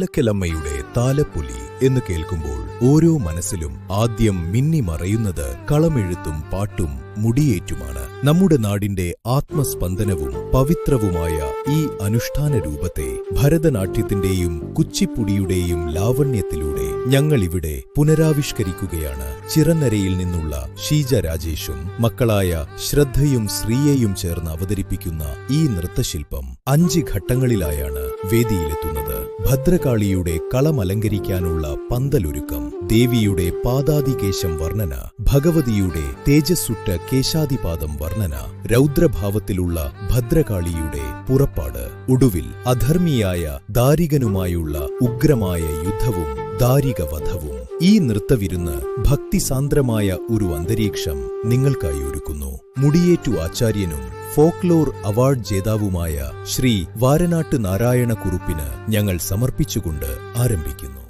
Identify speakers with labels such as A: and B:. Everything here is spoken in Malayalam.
A: മൂലക്കലമ്മയുടെ താലപ്പൊലി എന്ന് കേൾക്കുമ്പോൾ ഓരോ മനസ്സിലും ആദ്യം മിന്നിമറയുന്നത് കളമെഴുത്തും പാട്ടും മുടിയേറ്റുമാണ്. നമ്മുടെ നാടിന്റെ ആത്മസ്പന്ദനവും പവിത്രവുമായ ഈ അനുഷ്ഠാന രൂപത്തെ ഭരതനാട്യത്തിന്റെയും കുച്ചിപ്പുടിയുടെയും ലാവണ്യത്തിലൂടെ ഞങ്ങളിവിടെ പുനരാവിഷ്കരിക്കുകയാണ്. ചിറനരയിൽ നിന്നുള്ള ഷീജ രാജേഷും മക്കളായ ശ്രദ്ധയും ശ്രീയയും ചേർന്ന് അവതരിപ്പിക്കുന്ന ഈ നൃത്തശില്പം 5 ഘട്ടങ്ങളിലായാണ് വേദിയിലെത്തുന്നത്. ഭദ്രകാളിയുടെ കളമലങ്കരിക്കാനുള്ള പന്തലൊരുക്കം, ദേവിയുടെ പാദാദികേശം വർണ്ണന, ഭഗവതിയുടെ തേജസ്സുറ്റ കേശാദിപാദം വർണ്ണന, രൗദ്രഭാവത്തിലുള്ള ഭദ്രകാളിയുടെ പുറപ്പാട്, ഒടുവിൽ അധർമ്മിയായ ദാരികനുമായുള്ള ഉഗ്രമായ യുദ്ധവും ദാരികവധവും. ഈ നൃത്തവിരുന്ന് ഭക്തിസാന്ദ്രമായ ഒരു അന്തരീക്ഷം നിങ്ങൾക്കായി ഒരുക്കുന്നു. മുടിയേറ്റു ആചാര്യനും ഫോക്ലോർ അവാർഡ് ജേതാവുമായ ശ്രീ വാരനാട്ട് നാരായണ കുറുപ്പിന് ഞങ്ങൾ സമർപ്പിച്ചുകൊണ്ട് ആരംഭിക്കുന്നു.